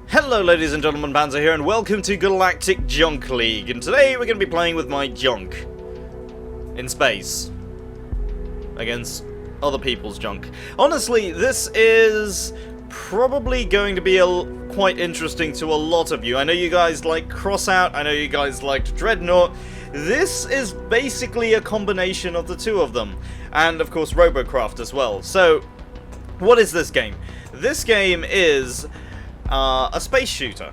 Hello ladies and gentlemen, Panzer here, and welcome to Galactic Junk League, and today we're going to be playing with my junk in space against other people's junk. Honestly, this is probably going to be quite interesting to a lot of you. I know you guys like Crossout, I know you guys liked Dreadnought. This is basically a combination of the two of them, and of course Robocraft as well. So, what is this game? This game is a space shooter.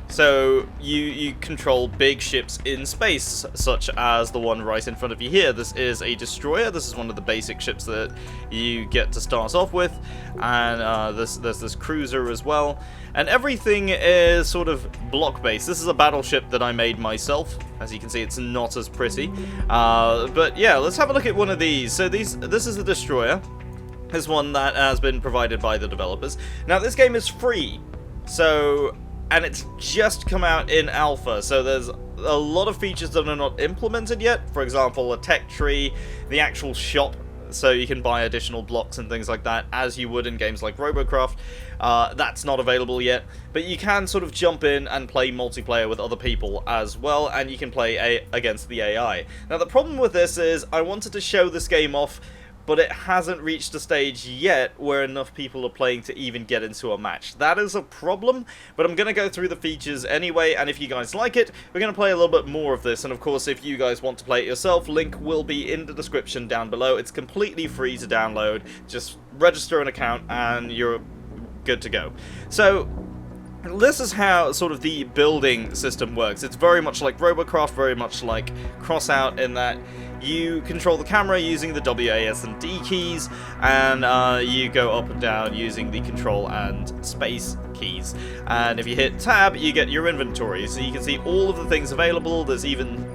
So you control big ships in space, such as the one right in front of you here. This is a destroyer. This is one of the basic ships that you get to start off with, and there's this cruiser as well. And everything is sort of block-based. This is a battleship that I made myself. As you can see, it's not as pretty. But yeah, let's have a look at one of these. So this is the destroyer. This is one that has been provided by the developers. Now, this game is free. And it's just come out in alpha, so there's a lot of features that are not implemented yet. For example, a tech tree, the actual shop, so you can buy additional blocks and things like that, as you would in games like Robocraft. That's not available yet, but you can sort of jump in and play multiplayer with other people as well, and you can play against the AI. Now, the problem with this is I wanted to show this game off, but it hasn't reached a stage yet where enough people are playing to even get into a match. That is a problem, but I'm going to go through the features anyway, and if you guys like it, we're going to play a little bit more of this, and of course, if you guys want to play it yourself, link will be in the description down below. It's completely free to download. Just register an account, and you're good to go. So, this is how sort of the building system works. It's very much like Robocraft, very much like Crossout, in that you control the camera using the W, A, S, and D keys, and you go up and down using the control and space keys. And if you hit tab, you get your inventory, so you can see all of the things available. There's even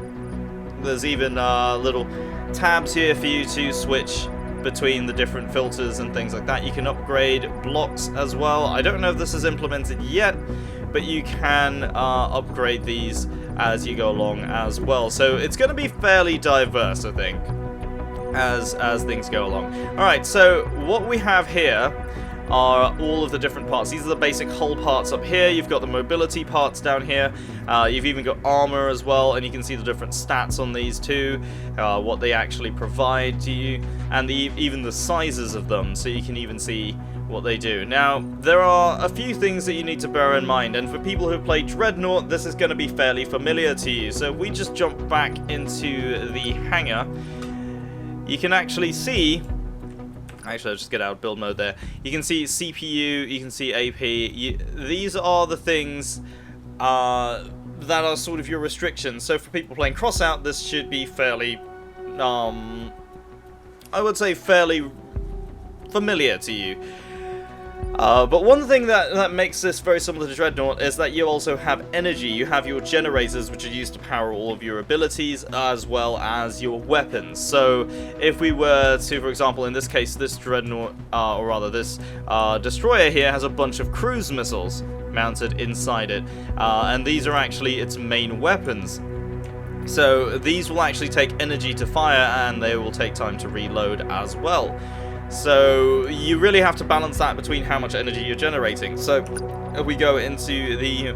little tabs here for you to switch between the different filters and things like that. You can upgrade blocks as well. I don't know if this is implemented yet, but you can upgrade these as you go along as well. So it's going to be fairly diverse, I think, as things go along. Alright, so what we have here are all of the different parts. These are the basic hull parts up here. You've got the mobility parts down here. You've even got armor as well, and you can see the different stats on these too, what they actually provide to you, and even the sizes of them, so you can even see what they do. Now, there are a few things that you need to bear in mind, and for people who play Dreadnought, this is going to be fairly familiar to you. So if we just jump back into the hangar, you can actually see... Actually, I'll just get out of build mode there. You can see CPU, you can see AP. These are the things that are sort of your restrictions. So for people playing Crossout, this should be fairly, I would say fairly familiar to you. But one thing that makes this very similar to Dreadnought is that you also have energy. You have your generators, which are used to power all of your abilities, as well as your weapons. So if we were to, for example, in this case, this Dreadnought, or rather this destroyer here has a bunch of cruise missiles mounted inside it, and these are actually its main weapons. So these will actually take energy to fire, and they will take time to reload as well. So you really have to balance that between how much energy you're generating. So if we go into the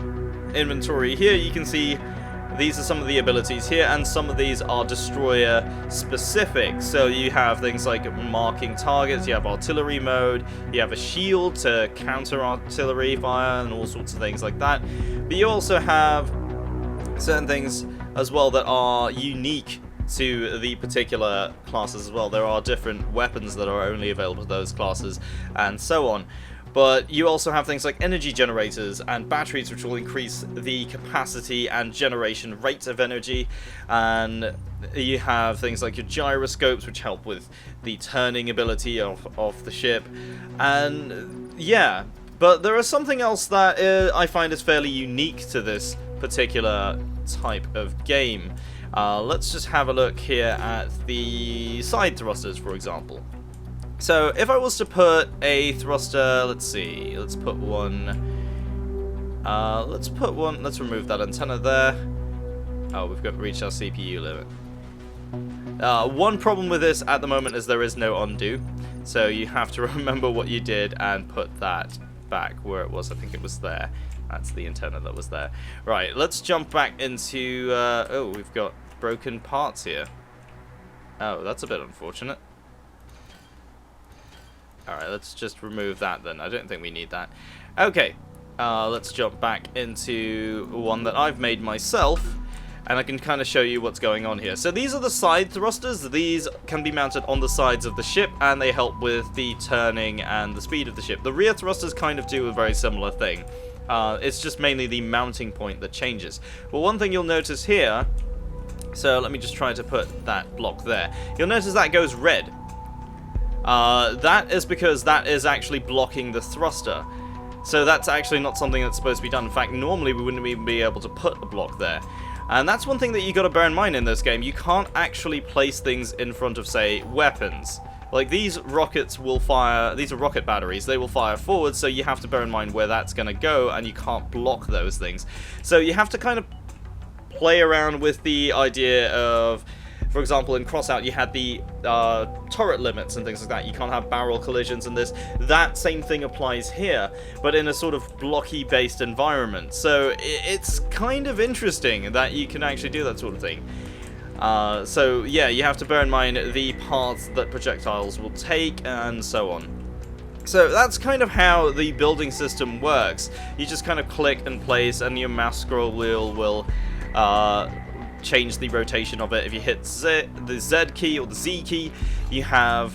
inventory here, you can see these are some of the abilities here, and some of these are destroyer specific. So you have things like marking targets, you have artillery mode, you have a shield to counter artillery fire, and all sorts of things like that. But you also have certain things as well that are unique to the particular classes as well. There are different weapons that are only available to those classes, and so on. But you also have things like energy generators and batteries, which will increase the capacity and generation rate of energy. And you have things like your gyroscopes, which help with the turning ability of the ship. And yeah, but there is something else that I find is fairly unique to this particular type of game. Let's just have a look here at the side thrusters, for example. So if I was to put a thruster, let's see, let's put one, let's remove that antenna there. Oh, we've got reached our CPU limit. One problem with this at the moment is there is no undo, so you have to remember what you did and put that back where it was. I think it was there. That's the antenna that was there. Right, let's jump back into... oh, we've got broken parts here. Oh, that's a bit unfortunate. Alright, let's just remove that then. I don't think we need that. Okay, let's jump back into one that I've made myself. And I can kind of show you what's going on here. So these are the side thrusters. These can be mounted on the sides of the ship, and they help with the turning and the speed of the ship. The rear thrusters kind of do a very similar thing. It's just mainly the mounting point that changes. Well, one thing you'll notice here, so let me just try to put that block there. You'll notice that goes red. That is because that is actually blocking the thruster. So that's actually not something that's supposed to be done. In fact, normally we wouldn't even be able to put a block there. And that's one thing that you got to bear in mind in this game. You can't actually place things in front of, say, weapons. Like, these rockets will fire... These are rocket batteries. They will fire forward, so you have to bear in mind where that's going to go, and you can't block those things. So you have to kind of play around with the idea of... For example, in Crossout, you had the turret limits and things like that. You can't have barrel collisions and this. That same thing applies here, but in a sort of blocky-based environment. So it's kind of interesting that you can actually do that sort of thing. So yeah, you have to bear in mind the paths that projectiles will take and so on. So that's kind of how the building system works. You just kind of click and place, and your mouse scroll wheel will change the rotation of it. If you hit the Z key or the Z key, you have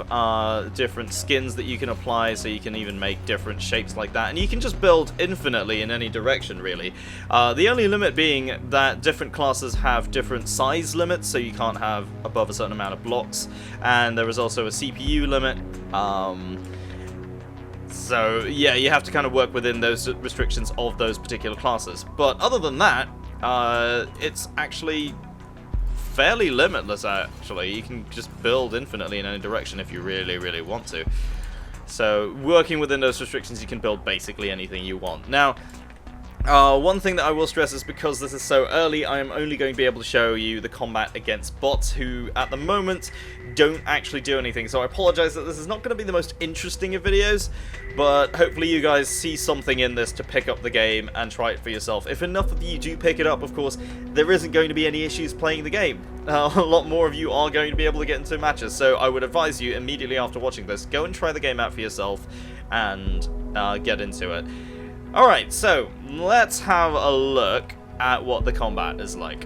different skins that you can apply, so you can even make different shapes like that, and you can just build infinitely in any direction, really. The only limit being that different classes have different size limits, so you can't have above a certain amount of blocks, and there is also a CPU limit. So yeah, you have to kind of work within those restrictions of those particular classes. But other than that, it's actually fairly limitless, actually. You can just build infinitely in any direction if you really, really want to. So, working within those restrictions, you can build basically anything you want. Now, one thing that I will stress is because this is so early, I am only going to be able to show you the combat against bots who, at the moment, don't actually do anything. So I apologize that this is not going to be the most interesting of videos, but hopefully you guys see something in this to pick up the game and try it for yourself. If enough of you do pick it up, of course, there isn't going to be any issues playing the game. A lot more of you are going to be able to get into matches, so I would advise you immediately after watching this, go and try the game out for yourself and get into it. Alright, so let's have a look at what the combat is like.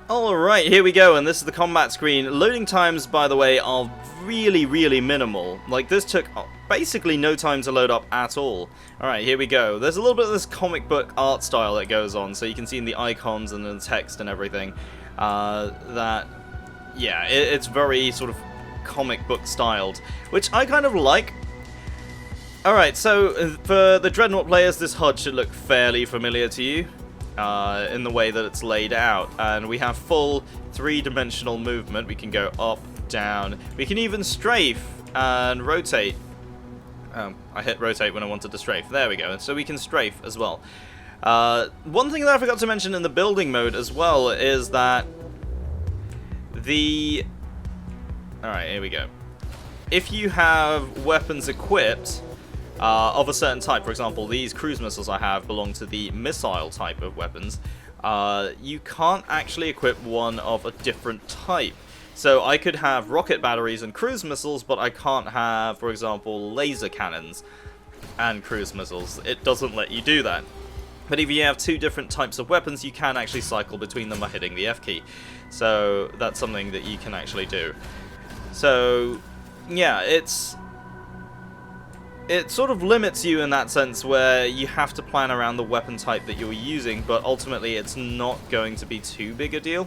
Alright, here we go, and this is the combat screen. Loading times, by the way, are really, really minimal. Like, this took basically no time to load up at all. Alright, here we go. There's a little bit of this comic book art style that goes on, so you can see in the icons and the text and everything, that, yeah, it's very sort of comic book styled, which I kind of like. Alright, so for the Dreadnought players, this HUD should look fairly familiar to you in the way that it's laid out. And we have full three-dimensional movement. We can go up, down. We can even strafe and rotate. I hit rotate when I wanted to strafe. There we go. So we can strafe as well. One thing that I forgot to mention in the building mode as well is that the... Alright, here we go. If you have weapons equipped... of a certain type, for example, these cruise missiles I have belong to the missile type of weapons, you can't actually equip one of a different type. So I could have rocket batteries and cruise missiles, but I can't have, for example, laser cannons and cruise missiles. It doesn't let you do that. But if you have two different types of weapons, you can actually cycle between them by hitting the F key. So that's something that you can actually do. So, yeah, it sort of limits you in that sense where you have to plan around the weapon type that you're using, but ultimately it's not going to be too big a deal.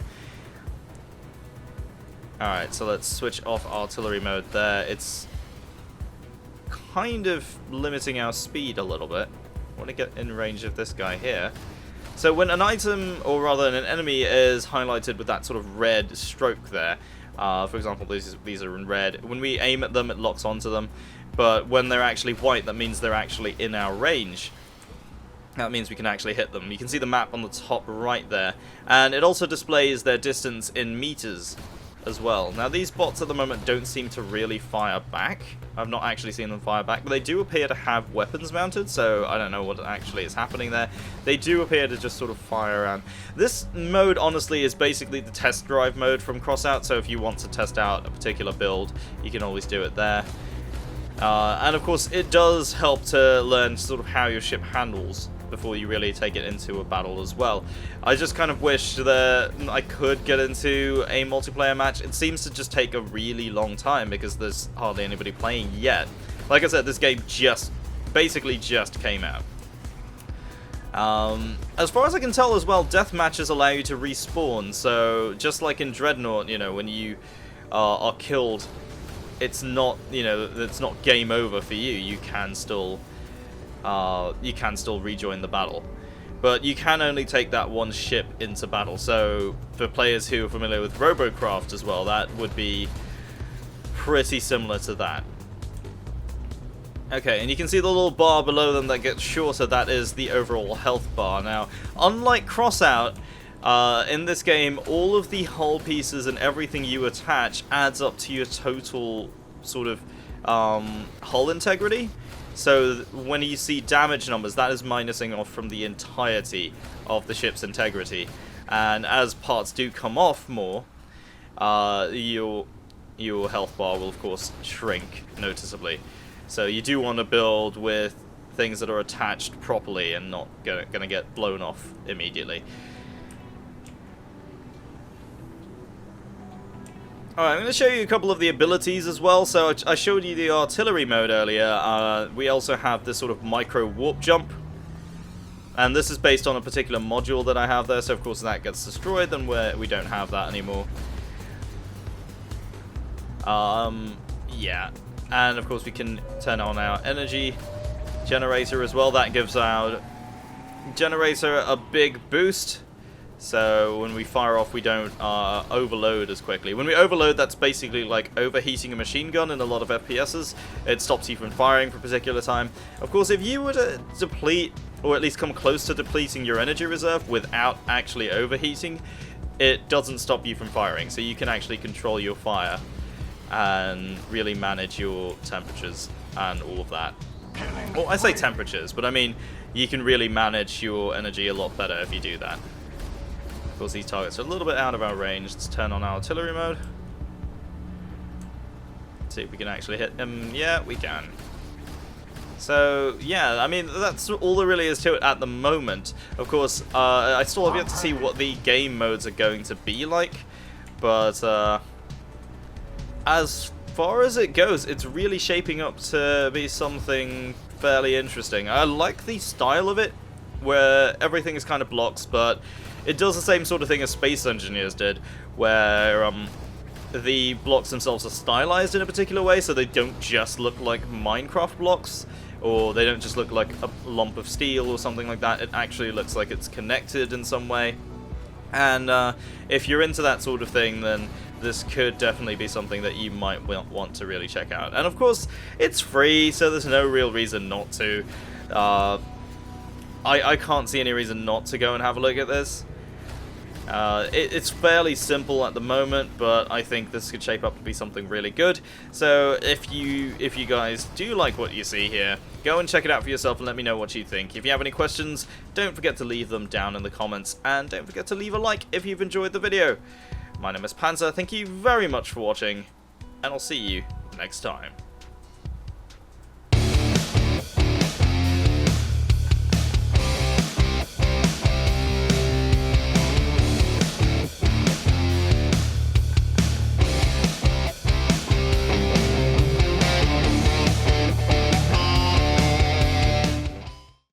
Alright, so let's switch off artillery mode there. It's kind of limiting our speed a little bit. I want to get in range of this guy here. So when an item, or rather an enemy, is highlighted with that sort of red stroke there, for example, these are in red, when we aim at them it locks onto them. But when they're actually white, that means they're actually in our range. That means we can actually hit them. You can see the map on the top right there. And it also displays their distance in meters. as well. Now these bots at the moment don't seem to really fire back. I've not actually seen them fire back, but they do appear to have weapons mounted, so I don't know what actually is happening there. They do appear to just sort of fire around. This mode, honestly, is basically the test drive mode from Crossout, so if you want to test out a particular build, you can always do it there. And of course, it does help to learn sort of how your ship handles before you really take it into a battle as well. I just kind of wish that I could get into a multiplayer match. It seems to just take a really long time because there's hardly anybody playing yet. Like I said, this game basically just came out. As far as I can tell as well, death matches allow you to respawn, so just like in Dreadnought, you know, when you are killed, it's not, you know, it's not game over for you. You can still rejoin the battle, but you can only take that one ship into battle. So for players who are familiar with Robocraft as well, that would be pretty similar to that. Okay, and you can see the little bar below them that gets shorter. That is the overall health bar. Now, unlike Crossout, in this game, all of the hull pieces and everything you attach adds up to your total sort of hull integrity. So when you see damage numbers, that is minusing off from the entirety of the ship's integrity. And as parts do come off more, your health bar will of course shrink noticeably. So you do want to build with things that are attached properly and not gonna get blown off immediately. Alright, I'm going to show you a couple of the abilities as well. So I showed you the artillery mode earlier. We also have this sort of micro warp jump. And this is based on a particular module that I have there. So of course that gets destroyed, then we don't have that anymore. Yeah. And of course we can turn on our energy generator as well. That gives our generator a big boost. So when we fire off, we don't overload as quickly. When we overload, that's basically like overheating a machine gun in a lot of FPSs. It stops you from firing for a particular time. Of course, if you were to deplete, or at least come close to depleting your energy reserve without actually overheating, it doesn't stop you from firing. So you can actually control your fire and really manage your temperatures and all of that. Well, I say temperatures, but I mean you can really manage your energy a lot better if you do that. Of course, these targets are a little bit out of our range. Let's turn on our artillery mode. See if we can actually hit them. Yeah, we can. So, yeah, I mean, that's all there really is to it at the moment. Of course, I still have yet to see what the game modes are going to be like. But, as far as it goes, it's really shaping up to be something fairly interesting. I like the style of it, where everything is kind of blocks, but it does the same sort of thing as Space Engineers did, where the blocks themselves are stylized in a particular way, so they don't just look like Minecraft blocks, or they don't just look like a lump of steel or something like that. It actually looks like it's connected in some way. And if you're into that sort of thing, then this could definitely be something that you might want to really check out. And of course, it's free, so there's no real reason not to. I can't see any reason not to go and have a look at this. It's fairly simple at the moment, but I think this could shape up to be something really good. So if you guys do like what you see here, go and check it out for yourself and let me know what you think. If you have any questions, don't forget to leave them down in the comments, and don't forget to leave a like if you've enjoyed the video. My name is Panzer, thank you very much for watching, and I'll see you next time.